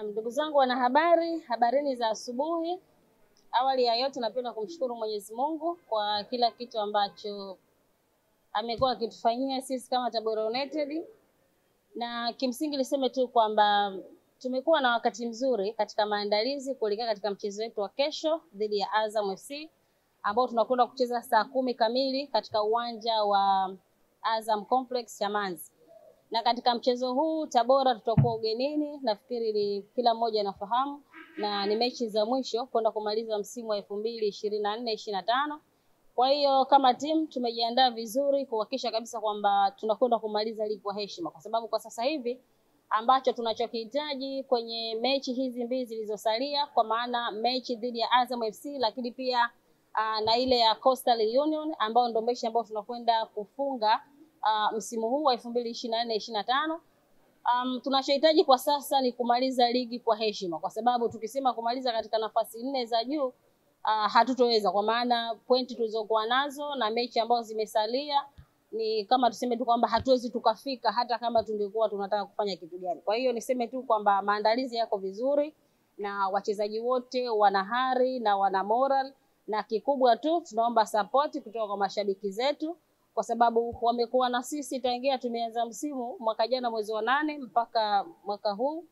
Ndugu zangu wanahabari, habarini za asubuhi. Awali ya yote napenda kumshukuru Mwenyezi Mungu kwa kila kitu ambacho amekuwa akitufanyia sisi kama Tabora United. Na kimsingi niseme tu kwamba tumekuwa na wakati mzuri katika maandalizi kuelekea katika mchezo wetu wa kesho dhidi ya Azam FC ambao tunakwenda kucheza saa 10 kamili katika uwanja wa Azam Complex Chamazi. Na katika mchezo huu Tabora tutakuwa ugenini, nafikiri ni kila mmoja anafahamu, na ni mechi za mwisho kwenda kumaliza msimu wa 2024-25. Kwa hiyo kama timu tumejiandaa vizuri kuhakikisha kabisa kwamba tunakwenda kumaliza ligi kwa heshima, kwa sababu kwa sasa hivi ambacho tunachokihitaji kwenye mechi hizi mbili zilizosalia, kwa maana mechi dhidi ya Azam FC lakini pia na ile ya Coastal Union ambao ndio mechi ambayo tunakwenda kufunga msimu huu wa 2024-25. Tunachohitaji kwa sasa ni kumaliza ligi kwa heshima, kwa sababu tukisema kumaliza katika nafasi 4 za juu hatutoweza, kwa maana pointi tulizokuwa nazo na mechi ambazo zimesalia ni kama tuseme tu kwamba hatuwezi tukafika hata kama tungekuwa tunataka kufanya kitu gani. Kwa hiyo niseme tu kwamba maandalizi yako vizuri na wachezaji wote wana hari na wana moral, na kikubwa tu tunaomba support kutoka kwa mashabiki zetu, kwa sababu wamekuwa na sisi tangia tumeanza msimu mwaka jana mwezi wa 8 mpaka mwaka huu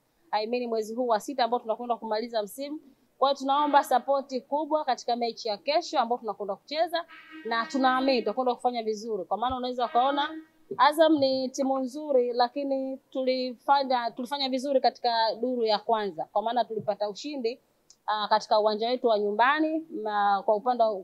mwezi huu wa 6 ambao tunakwenda kumaliza msimu. Kwa hiyo tunaomba support kubwa katika mechi ya kesho ambao tunakwenda kucheza, na tunaamini tutakwenda kufanya vizuri, kwa maana unaweza kaona Azam ni timu nzuri, lakini tulifanya vizuri katika duru ya kwanza, kwa maana tulipata ushindi katika uwanja wetu wa nyumbani kwa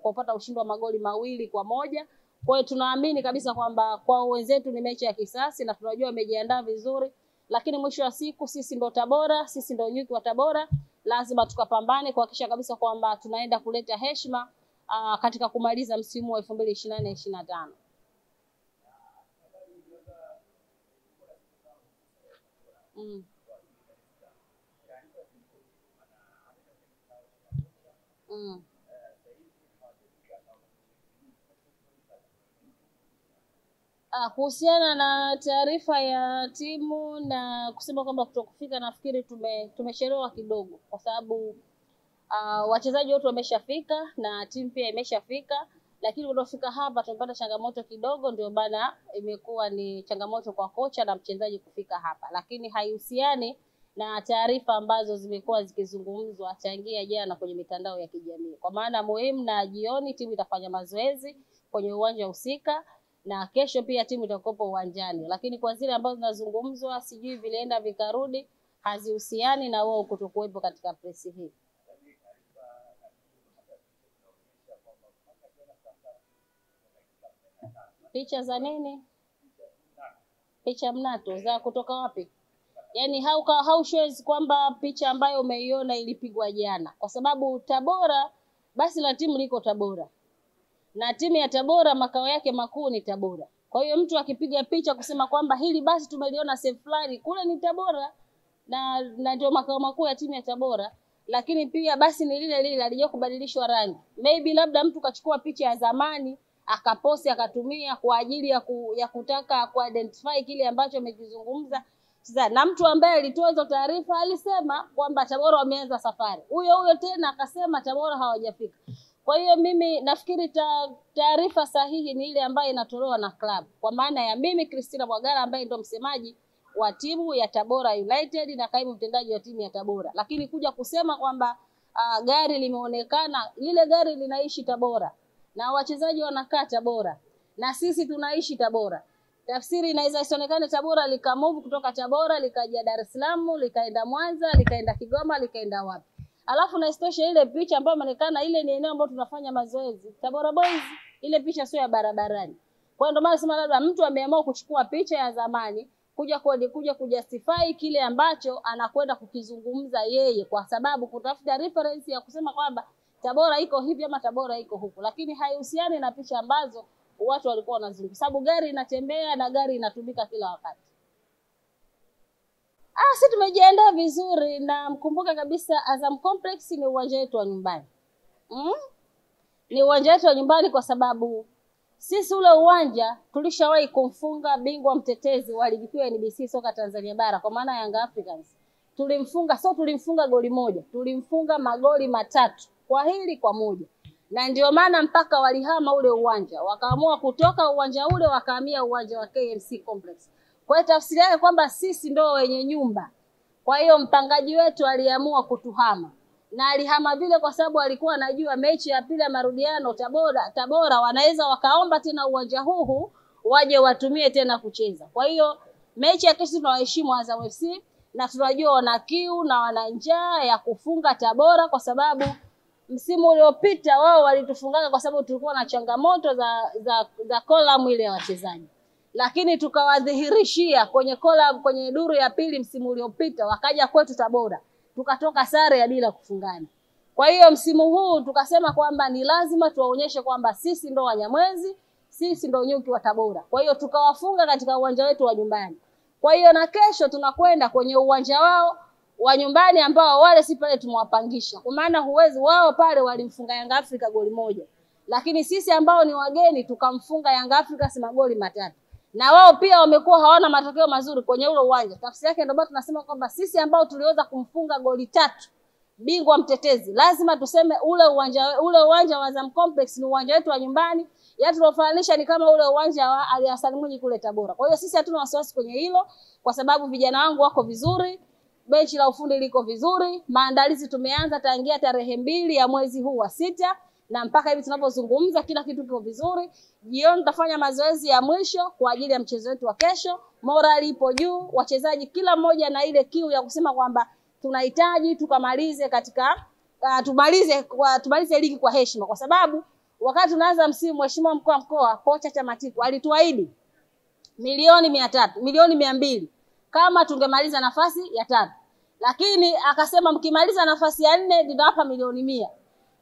upata ushindi wa magoli 2-1. Kwa hiyo tunaamini kabisa kwamba kwa wenzetu ni mechi ya kisasi na tunajua wamejiandaa vizuri, lakini mwisho wa siku sisi ndo Tabora, sisi ndo nyuki wa Tabora, lazima tukapambane kuhakikisha kabisa kwamba tunaenda kuleta heshima katika kumaliza msimu wa 2024-25. Kuhusiana na taarifa ya timu na kusema kwamba kutokufika, nafikiri tumechelewa kidogo, kwa sababu wachezaji wote wameshafika na timu pia imeshafika, lakini unapofika hapa tumepata changamoto kidogo, ndio maana imekuwa ni changamoto kwa kocha na mchezaji kufika hapa, lakini haihusiani na taarifa ambazo zimekuwa zikizungumzwa tangia jana kwenye mitandao ya kijamii. Kwa maana muhimu, na jioni timu itafanya mazoezi kwenye uwanja husika, na kesho pia timu itakuwa uwanjani, lakini kwa zile ambazo zinazungumzwa sijui vilienda vikarudi, hazihusiani na wao kutokuwepo katika press hii. Picha za nini? Picha mnato za kutoka wapi? Yaani how shows kwamba picha ambayo umeiona ilipigwa jana, kwa sababu Tabora basi la timu liko Tabora, na timu ya Tabora makao yake makuu ni Tabora. Kwa hiyo mtu akipiga picha kusema kwamba hili basi tumeliona sehemu fulani, kule ni Tabora na ndio makao makuu ya timu ya Tabora, lakini pia basi ni lile lile, alijua kubadilishwa rangi. Maybe labda mtu kachukua picha ya zamani akaposti akatumia kwa ajili ya kutaka kuidentify kile ambacho amekizungumza. Sasa na mtu ambaye alitoa hizo taarifa alisema kwamba Tabora wameanza safari, huyo tena akasema Tabora hawajafika. Kwa hiyo mimi nafikiri taarifa sahihi ni ile ambayo inatolewa na club, kwa maana ya mimi Christina Mwagala ambaye ndo msemaji wa timu ya Tabora United na kaimu mtendaji wa timu ya Tabora. Lakini kuja kusema kwamba gari limeonekana, lile gari linaishi Tabora na wachezaji wanakaa Tabora na sisi tunaishi Tabora, tafsiri inaweza isionekane Tabora likamove kutoka Tabora likaja Dar es Salaam, likaenda Mwanza, likaenda Kigoma, likaenda wapi. Alafu na istosha ile picha ambayo inaonekana ile ni eneo ambalo tunafanya mazoezi Tabora Boys, ile picha sio ya barabarani. Kwa hiyo ndio maana nasema labda mtu ameamua kuchukua picha ya zamani kuja kujustify kile ambacho anakwenda kukizungumza yeye, kwa sababu kutafuta reference ya kusema kwamba Tabora iko hivi ama Tabora iko huku, lakini haihusiani na picha ambazo watu walikuwa wanazungumza, sababu gari inatembea na gari inatumika kila wakati. Sisi tumejiandaa vizuri, na mkumbuka kabisa Azam Complex ni uwanja wetu wa nyumbani. Ni uwanja wetu wa nyumbani kwa sababu sisi ule uwanja tulishawahi kumfunga bingwa mtetezi wa ligi kuu ya NBC soka Tanzania bara, kwa maana Young Africans. tulimfunga goli moja, tulimfunga magoli 3 kwa hili kwa moja. Na ndio maana mpaka walihama ule uwanja, wakaamua kutoka uwanja ule wakahamia uwanja wa KMC Complex. Kwa hiyo tafsiri yake kwamba sisi ndio wenye nyumba. Kwa hiyo mpangaji wetu aliamua kutuhama. Na alihama vile kwa sababu alikuwa anajua mechi ya pili ya marudiano Tabora wanaweza wakaomba tena uwanja huu waje watumie tena kucheza. Kwa hiyo mechi ya kesho tunawaheshimu Azam FC na tunajua wana kiu na wana njaa ya kufunga Tabora, kwa sababu msimu uliopita wao walitufungaga kwa sababu tulikuwa na changamoto za column ile ya wachezaji. Lakini tukawadhihirishia kwenye duru ya pili msimu uliopita, wakaja kwetu Tabora tukatoka sare ya bila kufungana. Kwa hiyo msimu huu tukasema kwamba ni lazima tuwaonyeshe kwamba sisi ndo Wanyamwezi, sisi ndo nyuki wa Tabora. Kwa hiyo tukawafunga katika uwanja wetu wa nyumbani. Kwa hiyo na kesho tunakwenda kwenye uwanja wao wa nyumbani ambao wale si pale tumewapangisha. Kwa maana huwezi, wao pale walimfunga Young Africa goli moja. Lakini sisi ambao ni wageni tukamfunga Young Africa magoli 3. Na wao pia wamekuwa hawana matokeo mazuri kwenye ule uwanja. Tafsiri yake ndio bado tunasema kwamba sisi ambao tuliweza kumfunga goli 3, bingwa mtetezi, lazima tuseme ule uwanja wa Azam Complex ni uwanja wetu wa nyumbani. Ya tunafananisha ni kama ule uwanja wa Ali Hassan Mwinyi kule Tabora. Kwa hiyo sisi hatuna wasiwasi kwenye hilo, kwa sababu vijana wangu wako vizuri, benchi la ufundi liko vizuri, maandalizi tumeanza tangia tarehe 2 ya mwezi huu wa 6 na mpaka hivi tunapozungumza kila kitu kiko vizuri. Jioni tutafanya mazoezi ya mwisho kwa ajili ya mchezo wetu wa kesho. Morali ipo juu, wachezaji kila mmoja na ile kiu ya kusema kwamba tunahitaji tukamalize tumalize ligi kwa heshima, kwa sababu wakati tunaanza msimu Mheshimiwa mkuu wa mkoa Kocha Chamatiku alituahidi milioni 200 kama tungemaliza nafasi ya 3. Lakini akasema mkimaliza nafasi ya 4 nitawapa milioni 100.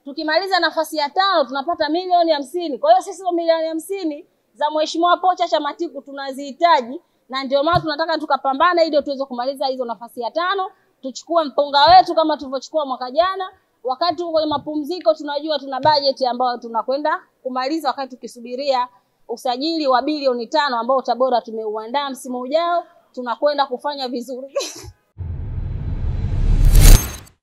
Tukimaliza nafasi ya 5 tunapata milioni 50. Kwa hiyo sisi milioni 50 za Mheshimiwa Kocha Chamatiku tunazihitaji, na ndio maana tunataka tukapambana ili tuweze kumaliza hizo nafasi ya 5, tuchukue mpunga wetu kama tulivyochukua mwaka jana. Wakati kwenye mapumziko tunajua tuna budget ambayo tunakwenda kumaliza, wakati tukisubiria usajili wa bilioni 5 ambao Tabora tumeuandaa msimu ujao, tunakwenda kufanya vizuri.